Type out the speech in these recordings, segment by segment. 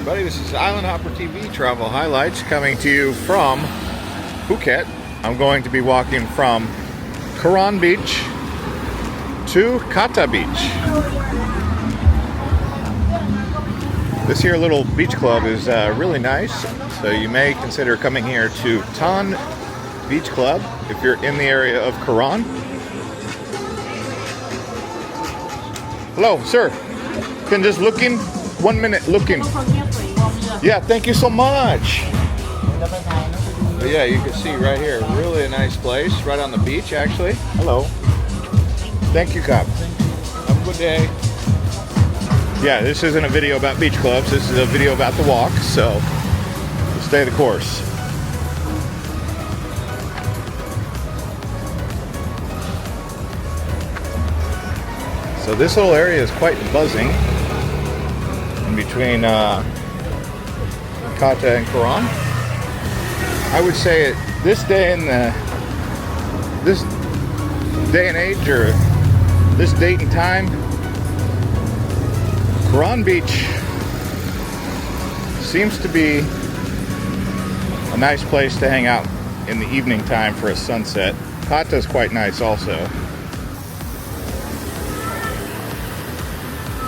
everybody, this is Island Hopper TV Travel Highlights coming to you from Phuket. I'm going to be walking from Karon Beach to Kata Beach. This here little beach club is really nice, so you may consider coming here to Kata Beach Club if you're in the area of Karon. Hello, sir. Can just look in? 1 minute looking. Yeah, thank you so much. But yeah, you can see right here, really a nice place, right on the beach actually. Hello. Thank you, Cop. Have a good day. Yeah, this isn't a video about beach clubs, this is a video about the walk, so stay the course. So this whole area is quite buzzing in between Kata and Karon. I would say at this day and age, or this date and time, Karon Beach seems to be a nice place to hang out in the evening time for a sunset. Kata is quite nice also.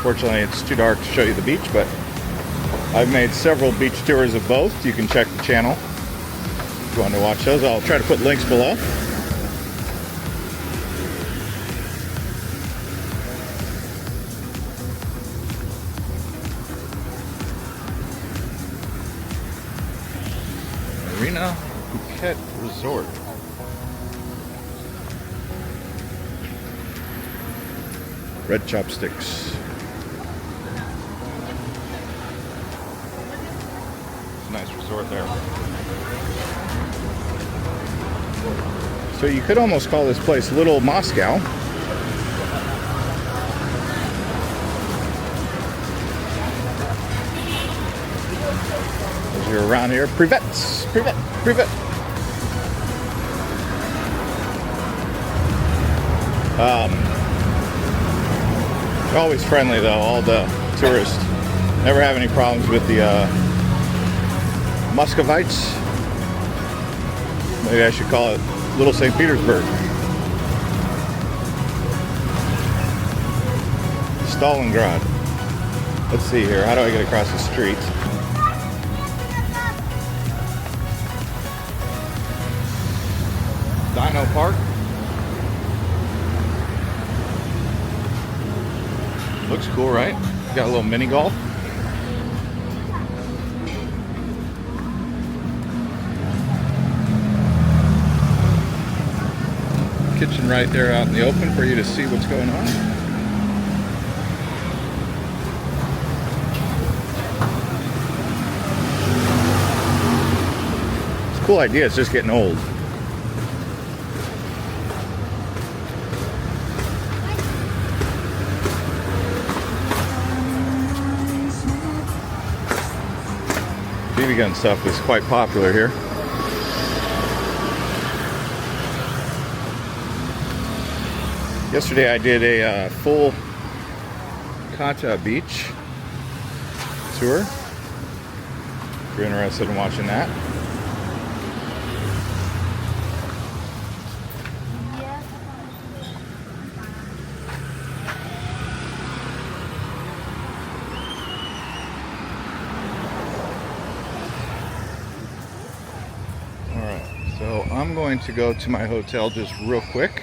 Fortunately, it's too dark to show you the beach, but I've made several beach tours of both. You can check the channel if you want to watch those. I'll try to put links below. Marina Phuket Resort. Red chopsticks. Nice resort there. So you could almost call this place Little Moscow. As you're around here, privet. Always friendly though, all the tourists. Never have any problems with the Muscovites. Maybe I should call it Little St. Petersburg. Stalingrad. Let's see here. How do I get across the street? Dino Park. Looks cool, right? Got a little mini golf. Kitchen right there out in the open for you to see what's going on. It's a cool idea, it's just getting old. BB gun stuff is quite popular here. Yesterday I did a full Kata Beach tour, if you're interested in watching that. Alright, so I'm going to go to my hotel just real quick.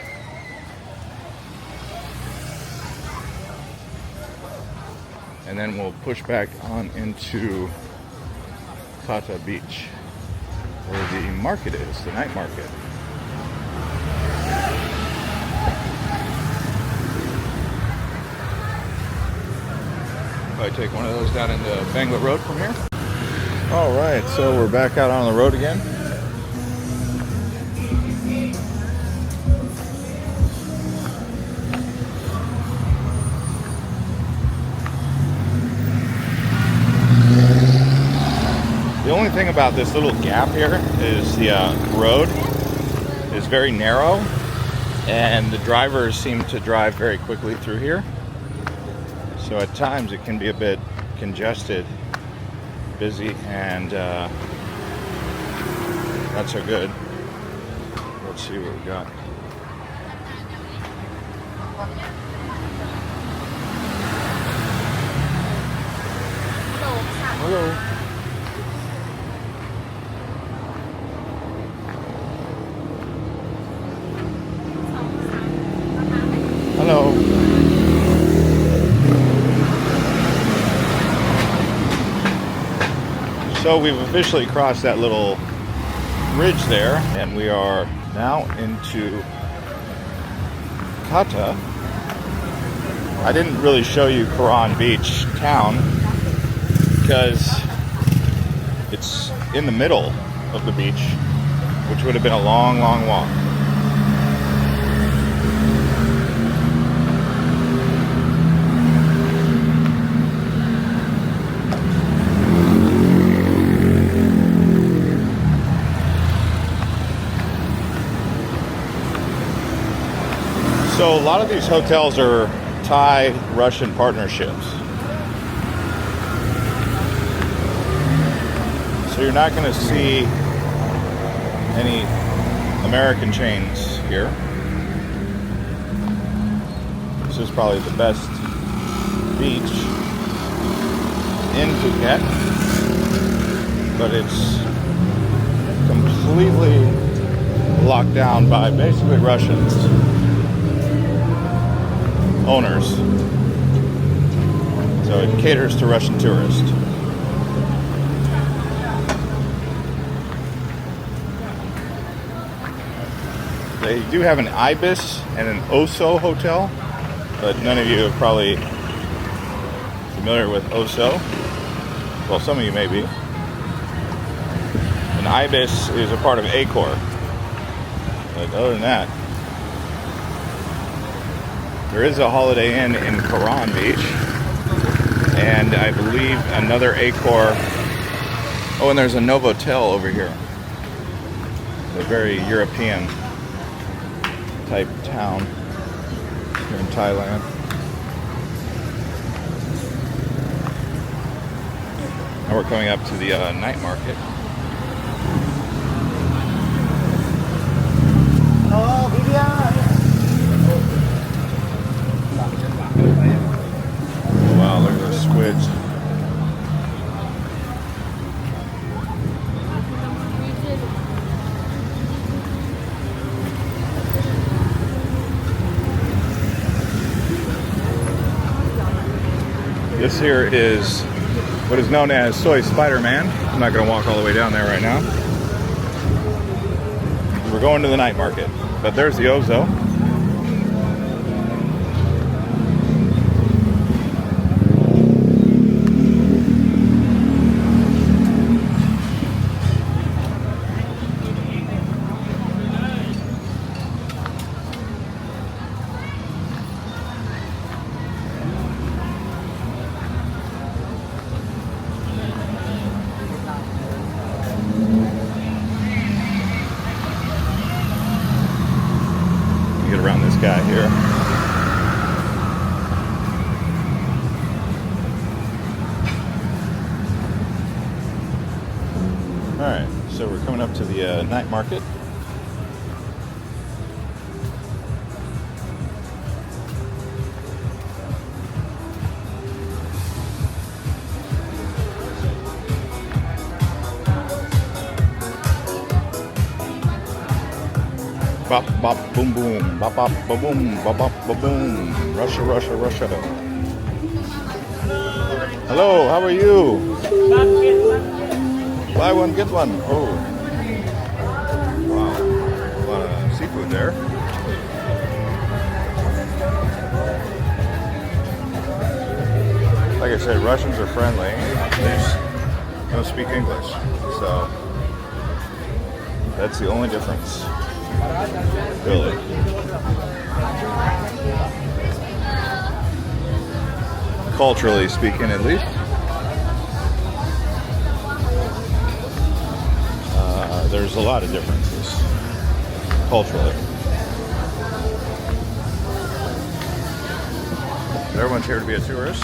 And then we'll push back on into Kata Beach, where the market is, the night market. Probably take one of those down into Bangla Road from here. All right, so we're back out on the road again. The only thing about this little gap here is the road is very narrow, and the drivers seem to drive very quickly through here. So at times it can be a bit congested busy and not so good. Let's see what we got. Hello. Hello. So we've officially crossed that little bridge there, and we are now into Kata. I didn't really show you Karon Beach town because it's in the middle of the beach, which would have been a long, long walk. So a lot of these hotels are Thai-Russian partnerships. So you're not going to see any American chains here. This is probably the best beach in Phuket, but it's completely locked down by basically Russians. Owners. So it caters to Russian tourists. They do have an Ibis and an Oso hotel, but none of you are probably familiar with Oso. Well, some of you may be. An Ibis is a part of Accor. But other than that, there is a Holiday Inn in Karon Beach, and I believe another Accor. Oh, and there's a Novotel over here. A very European type town here in Thailand. Now we're coming up to the night market. Wow, look at those squids. This here is what is known as Soy Spider-Man. I'm not going to walk all the way down there right now. We're going to the night market. But there's the Ozo. Around this guy here. Alright, so we're coming up to the night market. Bop, bop, boom, boom, bop, bop, ba, boom, bop, bop, ba, boom. Russia, Russia, Russia. Hello, how are you? Buy one, get one. Oh. Wow. A lot of seafood there. Like I said, Russians are friendly. They just don't speak English. So that's the only difference. Really. Culturally speaking, at least. There's a lot of differences culturally. Everyone's here to be a tourist.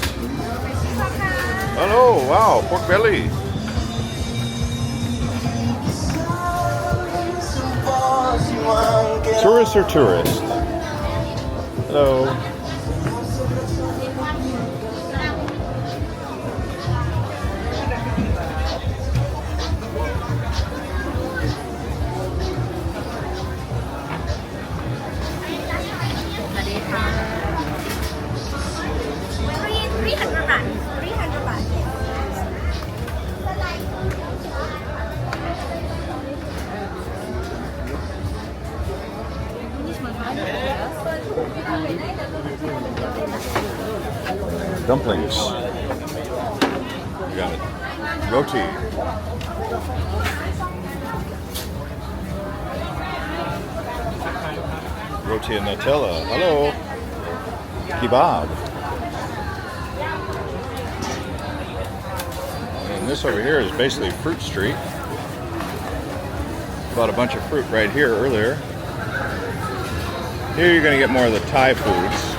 Hello, wow, pork belly. Tourists are tourists. Hello. Dumplings. You got it. Roti. Roti and Nutella. Hello. Kebab. And this over here is basically Fruit Street. Bought a bunch of fruit right here earlier. Here you're going to get more of the Thai foods.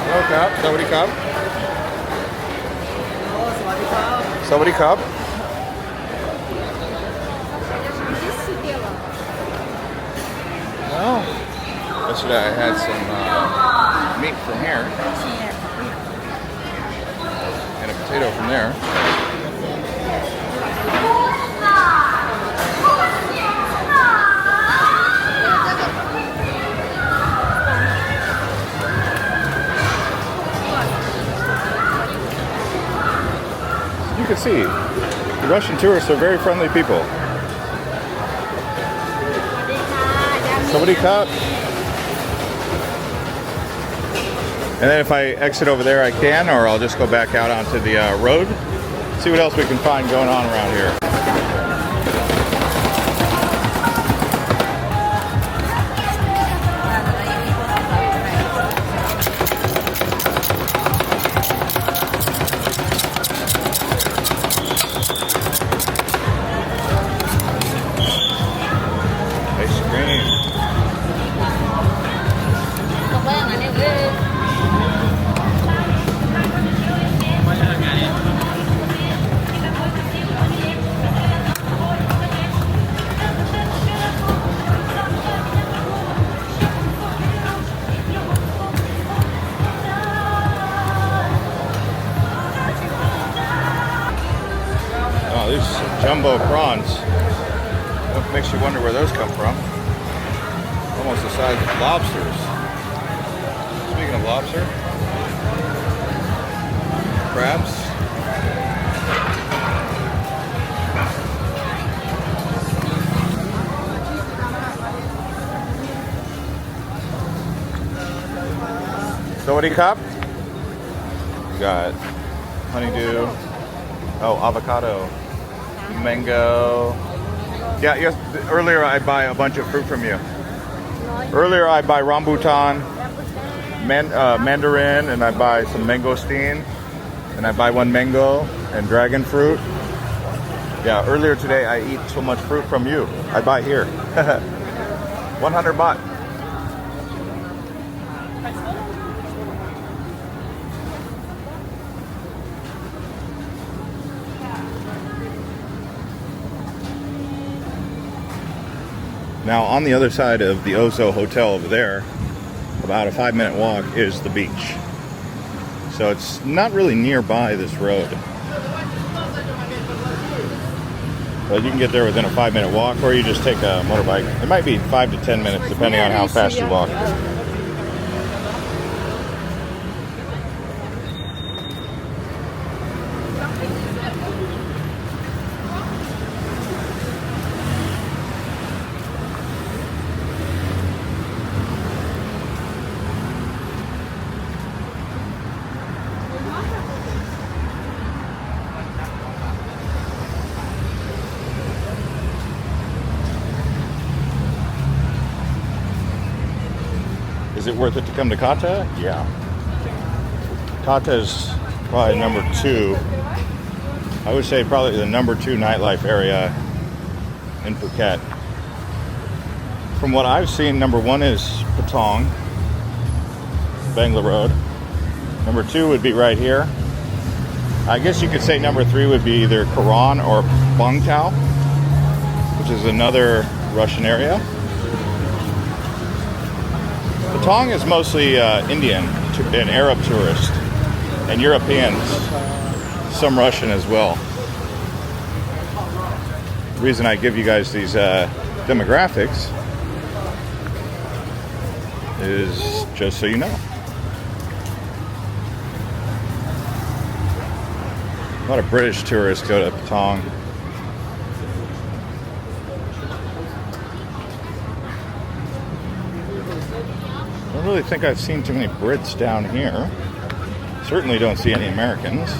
Hello, Cup. Somebody Cup. Somebody Cup. Well, yesterday I had some meat from here. And a potato from there. You can see, the Russian tourists are very friendly people. Somebody Cup. And then if I exit over there, I can, or I'll just go back out onto the road, see what else we can find going on around here. Ice cream. Oh, these jumbo prawns. What makes you wonder where those come from? Almost the size of lobsters. Speaking of lobster, crabs. Somebody Cup. You got honeydew. Oh, avocado, mango. Yeah, yes. Earlier I buy a bunch of fruit from you. Earlier I buy rambutan, mandarin, and I buy some mangosteen, and I buy one mango and dragon fruit. Yeah, earlier today I eat so much fruit from you. I buy here. 100 baht. Now, on the other side of the Ozo Hotel over there, about a 5-minute walk, is the beach. So it's not really nearby this road. But you can get there within a 5-minute walk, or you just take a motorbike. It might be 5 to 10 minutes, depending on how fast you walk. Is it worth it to come to Kata? Yeah. Kata is probably number 2. I would say probably the number 2 nightlife area in Phuket. From what I've seen, number 1 is Patong, Bangla Road. Number 2 would be right here. I guess you could say number 3 would be either Karon or Bang Tao, which is another Russian area. Patong is mostly Indian and Arab tourists and Europeans, some Russian as well. The reason I give you guys these demographics is just so you know. A lot of British tourists go to Patong. I don't really think I've seen too many Brits down here. Certainly don't see any Americans.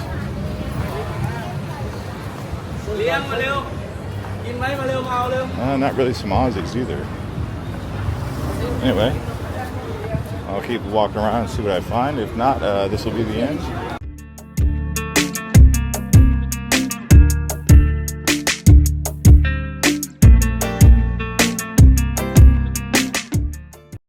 Not really some Aussies either. Anyway, I'll keep walking around and see what I find. If not, this will be the end.